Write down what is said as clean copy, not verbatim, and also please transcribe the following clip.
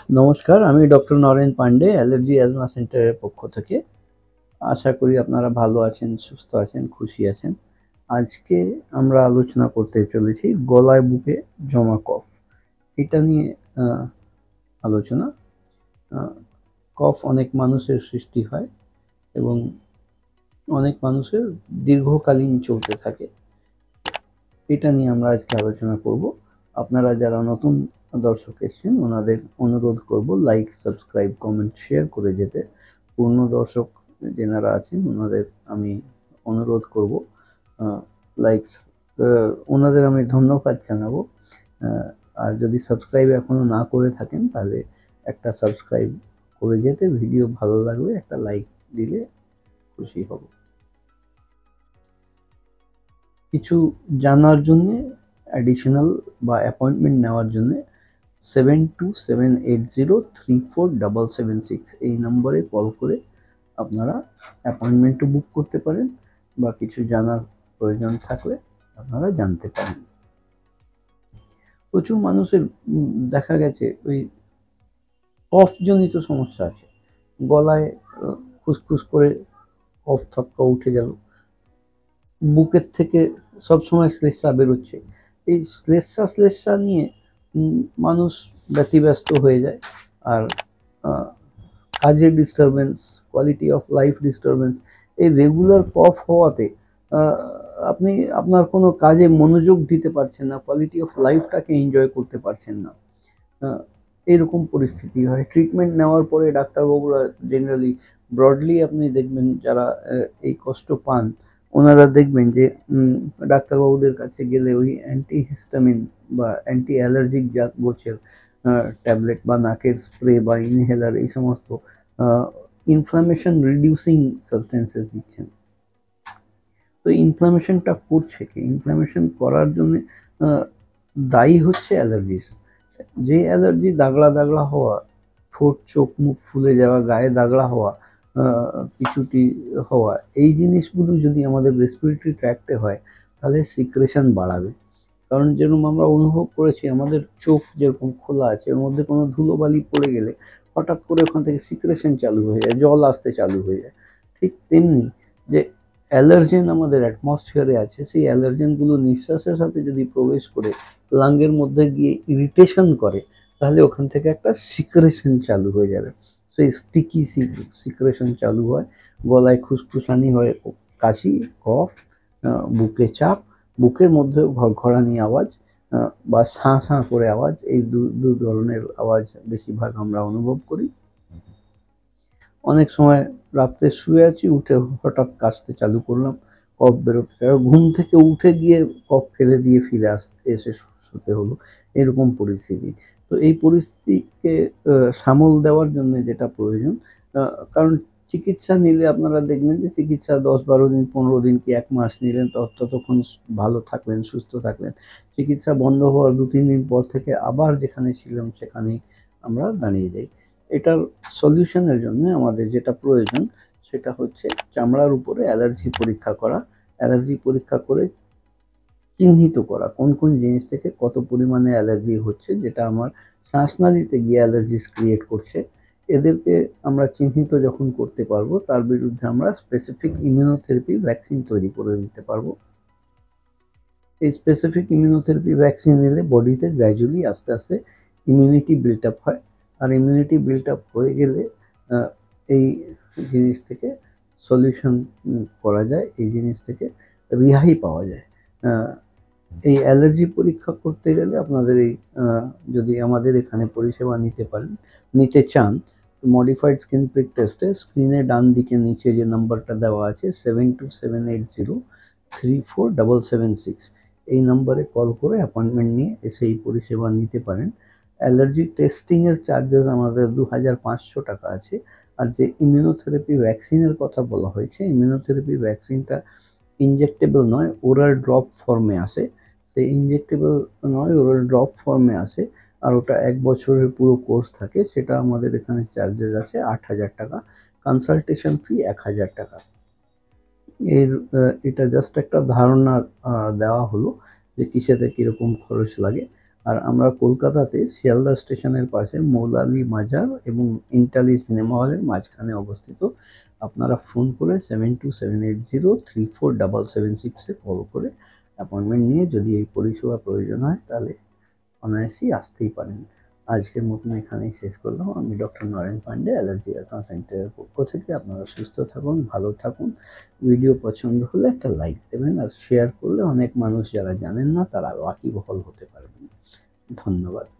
নমস্কার, আমি doctor Naren Pandey, allergy asthma সেন্টারের পক্ষ থেকে। আশা করি আপনারা ভালো আছেন, সুস্থ আছেন, খুশি আছেন। আজকে আমরা আলোচনা করতে চলেছি গলায় বুকে জমা কফ। এটা নিয়ে আলোচনা। কফ অনেক মানুষের সৃষ্টি হয় এবং অনেক মানুষের দীর্ঘকালীন চলতে থাকে। এটা নিয়ে আমরা আজকে আলোচনা করব। আপনারা যারা নতুন দর্শক এসেছেন ওনাদের অনুরোধ করব লাইক, সাবস্ক্রাইব, কমেন্ট, শেয়ার করে যেতে। পূর্ণ দর্শক যেনারা আছেন ওনাদের আমি অনুরোধ করব লাইক, ওনাদের আমি ধন্যবাদ জানাবো। আর যদি সাবস্ক্রাইব এখনো না করে থাকেন তাহলে একটা সাবস্ক্রাইব করে যেতে, ভিডিও ভালো লাগলে একটা লাইক দিলে খুশি হব। কিছু জানার জন্যে অ্যাডিশনাল বা অ্যাপয়েন্টমেন্ট নেওয়ার জন্যে 7278034776 এই নম্বরে কল করে আপনারা অ্যাপয়েন্টমেন্টও বুক করতে পারেন বা কিছু জানার প্রয়োজন থাকলে আপনারা জানতে পারেন। প্রচুর মানুষের দেখা গেছে ওই কফজনিত সমস্যা আছে, গলায় খুসখুস করে কফ থক্কা উঠে গেল, বুকের থেকে সবসময় শ্লেষ্মা বেরোচ্ছে। এই শ্লেষ্মা নিয়ে মানুষ ব্যতিব্যস্ত হয়ে যায়। আর কাজের disturbance, quality of life disturbance, এই রেগুলার কফ হওয়াতে আপনি আপনার কোনো কাজে মনোযোগ দিতে পারছেন না, কোয়ালিটি অফ লাইফটাকে এনজয় করতে পারছেন না। এরকম পরিস্থিতি হয়। ট্রিটমেন্ট নেওয়ার পরে ডাক্তারবাবুরা জেনারেলি ব্রডলি আপনি দেখবেন যারা এই কষ্ট পান ওনারা দেখবেন যে ডাক্তারবাবুদের কাছে গেলে ওই অ্যান্টিহিস্টামিন বা অ্যান্টি অ্যালার্জিক জাত গোছের ট্যাবলেট বা নাকের স্প্রে বা ইনহেলার এই সমস্ত ইনফ্লামেশন রিডিউসিং সাবস্টেন্সেস দিচ্ছেন। তো ইনফ্লামেশনটা করছে কি? ইনফ্লামেশন করার জন্য দায়ী হচ্ছে অ্যালার্জিস। যে অ্যালার্জি দাগড়া দাগড়া হওয়া, ঠোঁট চোখ মুখ ফুলে যাওয়া, গায়ে দাগড়া হওয়া, পিছুটি হওয়া, এই জিনিসগুলো যদি আমাদের রেসপিরেটরি ট্র্যাক্টে হয় তাহলে সিক্রেশন বাড়াবে। কারণ যেরকম আমরা অনুভব করেছি আমাদের চোখ যেরকম খোলা আছে, এর মধ্যে কোনো ধুলোবালি পড়ে গেলে হঠাৎ করে ওখান থেকে সিক্রেশন চালু হয়ে যায়, জল আসতে চালু হয়ে যায়। ঠিক তেমনি যে অ্যালার্জেন আমাদের অ্যাটমসফিয়ারে আছে, সেই অ্যালার্জেনগুলো নিঃশ্বাসের সাথে যদি প্রবেশ করে লাঙ্গের মধ্যে গিয়ে ইরিটেশন করে তাহলে ওখান থেকে একটা সিক্রেশন চালু হয়ে যাবে। সেই স্টিকি সিক্রেশন চালু হয়, গলায় খুসখুসানি হয়, কাশি, কফ, বুকে চাপ, বুকের মধ্যে ঘরঘরানি আওয়াজ বা সাঁ সাঁ করে আওয়াজ, এই দু ধরনের আওয়াজ বেশিরভাগ আমরা অনুভব করি। অনেক সময় রাত্রে শুয়ে আছি, উঠে হঠাৎ কাশতে চালু করলাম, কফ বেরোতে, ঘুম থেকে উঠে গিয়ে কফ ফেলে দিয়ে ফিরে এসে শুতে হলো, এরকম পরিস্থিতি। তো এই পরিস্থিতিকে সামল দেওয়ার জন্য যেটা প্রয়োজন, কারণ চিকিৎসা নিলে আপনারা দেখবেন যে চিকিৎসা 10-12 দিন, 15 দিন কি 1 মাস নিলেন, ততক্ষণ ভালো থাকলেন, সুস্থ থাকলেন। চিকিৎসা বন্ধ হওয়ার 2-3 দিন পর থেকে আবার যেখানে ছিলাম সেখানেই আমরা দাঁড়িয়ে যাই। এটার সলিউশনের জন্য আমাদের যেটা প্রয়োজন সেটা হচ্ছে চামড়ার উপরে অ্যালার্জি পরীক্ষা করা। অ্যালার্জি পরীক্ষা করে চিহ্নিত করা কোন কোন জিনিস থেকে কত পরিমাণে অ্যালার্জি হচ্ছে, যেটা আমার শ্বাসনালীতে গিয়ে অ্যালার্জিস ক্রিয়েট করছে। এদেরকে আমরা চিহ্নিত যখন করতে পারবো তার বিরুদ্ধে আমরা স্পেসিফিক ইমিউনোথেরাপি ভ্যাকসিন তৈরি করে দিতে পারবো। এই স্পেসিফিক ইমিউনোথেরাপি ভ্যাকসিন নিলে বডিতে গ্র্যাজুয়ালি আস্তে আস্তে ইমিউনিটি বিল্ট আপ হয়। আর ইমিউনিটি বিল্ট আপ হয়ে গেলে এই জিনিস থেকে সলিউশন করা যায়, এই জিনিস থেকে রেহাই পাওয়া যায়। এই অ্যালার্জি পরীক্ষা করতে গেলে আপনাদের এই যদি আমাদের এখানে পরিষেবা নিতে চান, মডিফাইড স্কিন প্রিক টেস্টে স্ক্রিনে ডান দিকে নিচে যে নাম্বারটা দেওয়া আছে 7278034776, এই নাম্বারে কল করে অ্যাপয়েন্টমেন্ট নিয়ে এসে এই পরিষেবা নিতে পারেন। অ্যালার্জি টেস্টিংয়ের চার্জেস আমাদের 2500 টাকা আছে। আর যে ইমিউনোথেরাপি ভ্যাকসিনের কথা বলা হয়েছে, ইমিউনোথেরাপি ভ্যাকসিনটা ইনজেক্টেবল নয়, ওরাল ড্রপ ফর্মে আসে। সেই ইনজেক্টেবল নয়, ওরাল ড্রপ ফর্মে আসে। আর ওটা 1 বছরের পুরো কোর্স থাকে। সেটা আমাদের এখানে চার্জেস আছে 8000 টাকা, কনসালটেশন ফি 1000 টাকা। এটা জাস্ট একটা ধারণা দেওয়া হলো যে কিসেতে কীরকম খরচ লাগে। আর আমরা কলকাতাতে শিয়ালদা স্টেশনের পাশে মৌলালি মাজার এবং ইন্টালি সিনেমা হলের মাঝখানে অবস্থিত। আপনারা ফোন করে 7278034776 কল করে অ্যাপয়েন্টমেন্ট নিয়ে যদি এই পরিষেবা প্রয়োজন হয় তাহলে অনায়াসেই আসতেই পারেন। আজকের মতন এখানেই শেষ করলাম। আমি doctor Naren Pandey, allergy advance সেন্টারের পক্ষ থেকে। আপনারা সুস্থ থাকুন, ভালো থাকুন। ভিডিও পছন্দ হলে একটা লাইক দেবেন আর শেয়ার করলে অনেক মানুষ যারা জানেন না তারা ওয়াকিবহাল হতে পারবেন। ধন্যবাদ।